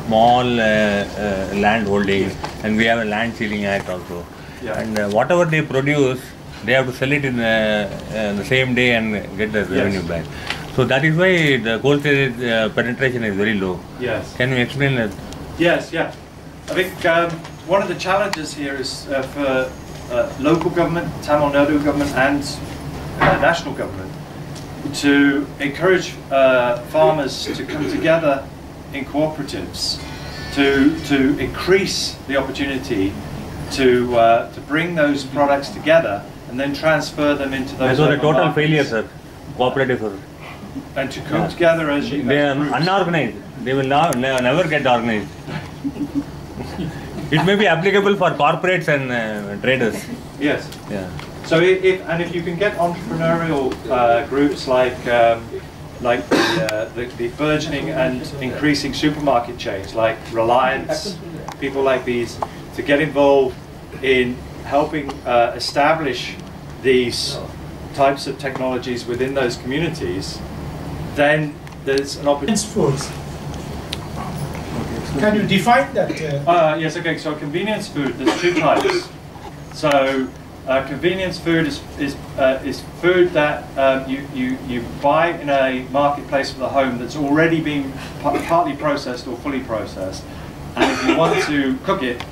small land holdings, and we have a land ceiling act also. Yeah. And whatever they produce, they have to sell it in the same day and get the revenue back. So that is why the coal storage penetration is very low. Yes. Can you explain that? Yes, yeah. I think one of the challenges here is for local government, Tamil Nadu government and national government to encourage farmers to come together in cooperatives to increase the opportunity to bring those products together and then transfer them into those. So the total markets. Failure, sir. Cooperative, sir. And to come together as you. They are unorganized. They will never get organized. It may be applicable for corporates and traders. Yes. Yeah. So if you can get entrepreneurial groups like the burgeoning and increasing supermarket chains like Reliance, people like these, to get involved in helping establish these types of technologies within those communities, then there's an opportunity. Can you define that? Yes, okay, so convenience food, there's two types. So convenience food is food that you buy in a marketplace for the home that's already been partly processed or fully processed. And if you want to cook it,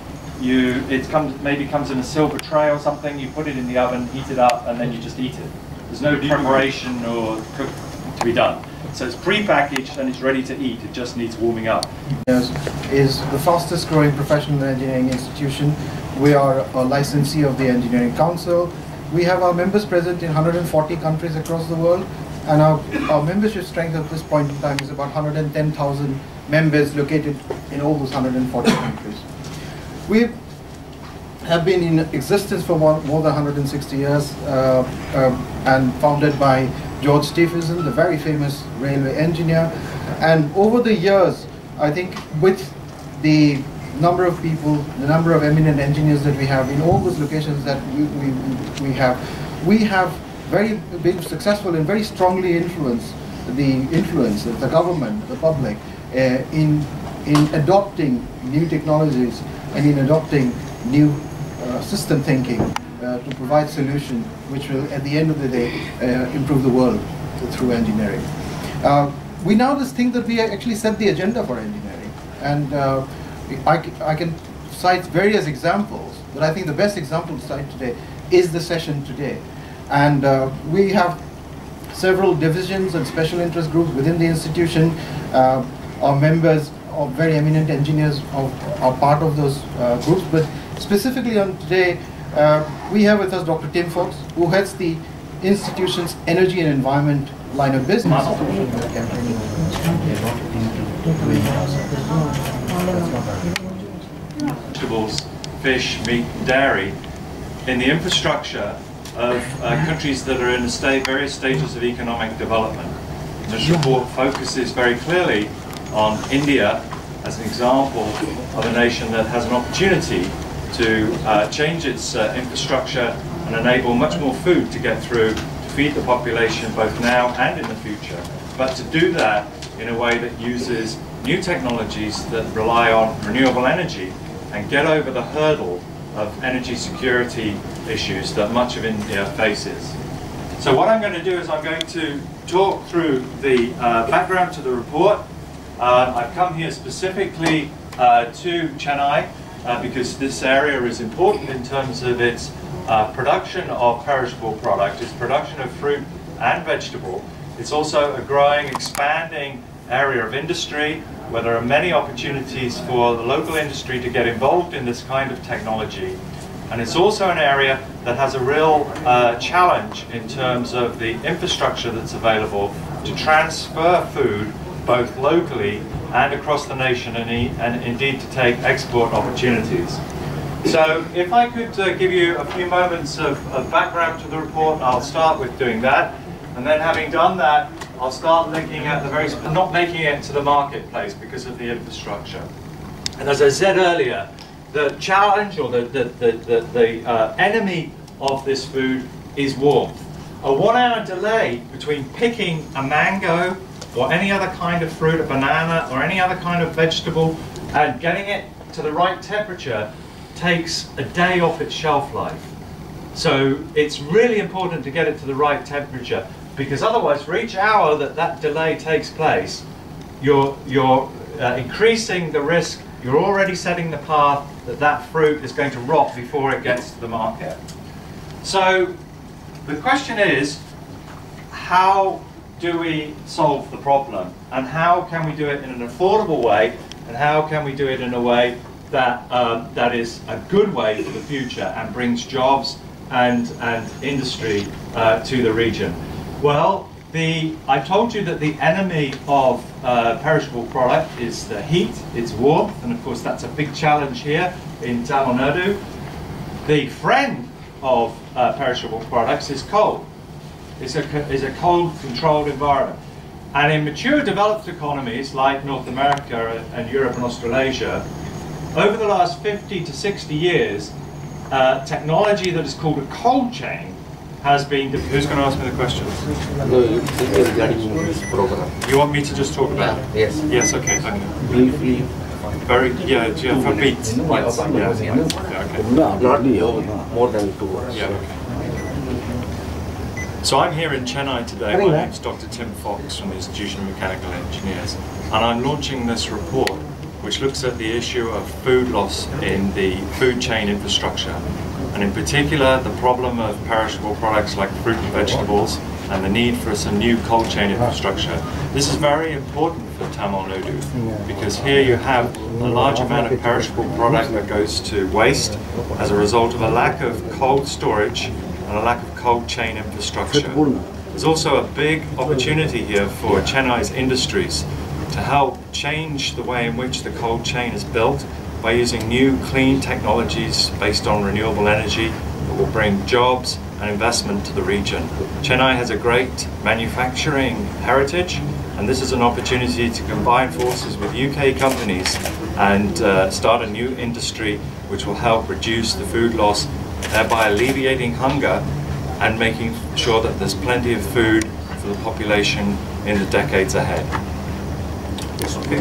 maybe comes in a silver tray or something, you put it in the oven, heat it up, and then you just eat it. There's no preparation or cook to be done. So it's pre-packaged and it's ready to eat, it just needs warming up. Is the fastest growing professional engineering institution. We are a licensee of the Engineering Council. We have our members present in 140 countries across the world, and our membership strength at this point in time is about 110,000 members located in all those 140 countries. We have been in existence for more than 160 years and founded by George Stephenson, the very famous railway engineer. And over the years, I think with the number of people, the number of eminent engineers that we have in all those locations that we have very been successful and very strongly influenced the government, the public, in adopting new technologies and in adopting new system thinking to provide solutions which will, at the end of the day, improve the world through engineering. We now just think that we actually set the agenda for engineering, and I can cite various examples, but I think the best example to cite today is the session today. And we have several divisions and special interest groups within the institution. Our members, or very eminent engineers, are part of those groups. But specifically on today, we have with us Dr. Tim Fox, who heads the institution's energy and environment line of business. Vegetables, fish, meat, dairy in the infrastructure of countries that are in various stages of economic development. This report focuses very clearly on India as an example of a nation that has an opportunity to change its infrastructure and enable much more food to get through to feed the population both now and in the future, but to do that in a way that uses new technologies that rely on renewable energy and get over the hurdle of energy security issues that much of India faces. So what I'm going to do is I'm going to talk through the background to the report. I've come here specifically to Chennai because this area is important in terms of its production of perishable product, its production of fruit and vegetable. It's also a growing, expanding area of industry where there are many opportunities for the local industry to get involved in this kind of technology. And it's also an area that has a real challenge in terms of the infrastructure that's available to transfer food both locally and across the nation, and indeed to take export opportunities. So if I could give you a few moments of background to the report, I'll start with doing that. And then having done that, I'll start looking at not making it to the marketplace because of the infrastructure. And as I said earlier, the challenge or the enemy of this food is warmth. A 1 hour delay between picking a mango or any other kind of fruit, a banana or any other kind of vegetable, and getting it to the right temperature takes a day off its shelf life. So it's really important to get it to the right temperature, because otherwise for each hour that delay takes place, you're increasing the risk. You're already setting the path that fruit is going to rot before it gets to the market. So the question is, how do we solve the problem, and how can we do it in an affordable way, and how can we do it in a way that that is a good way for the future and brings jobs and industry to the region? Well, I told you that the enemy of perishable product is the heat, it's warmth, and of course that's a big challenge here in Tamil Nadu. The friend of perishable products is cold. It's a cold-controlled environment. And in mature developed economies like North America and Europe and Australasia, over the last 50 to 60 years, technology that is called a cold chain has been... Who's going to ask me the questions? No, regarding this program. You want me to just talk about it? Yes. Yes, okay, thank you. Briefly. Very, yeah, for beats. Yeah, okay. More than 2 hours. Yeah, okay. So I'm here in Chennai today. My name's Dr. Tim Fox from the Institution of Mechanical Engineers, and I'm launching this report which looks at the issue of food loss in the food chain infrastructure, and in particular the problem of perishable products like fruit and vegetables and the need for some new cold chain infrastructure. This is very important for Tamil Nadu because here you have a large amount of perishable product that goes to waste as a result of a lack of cold storage and a lack of cold chain infrastructure. There's also a big opportunity here for Chennai's industries to help change the way in which the cold chain is built by using new clean technologies based on renewable energy that will bring jobs and investment to the region. Chennai has a great manufacturing heritage, and this is an opportunity to combine forces with UK companies and start a new industry which will help reduce the food loss, thereby alleviating hunger and making sure that there's plenty of food for the population in the decades ahead. Okay.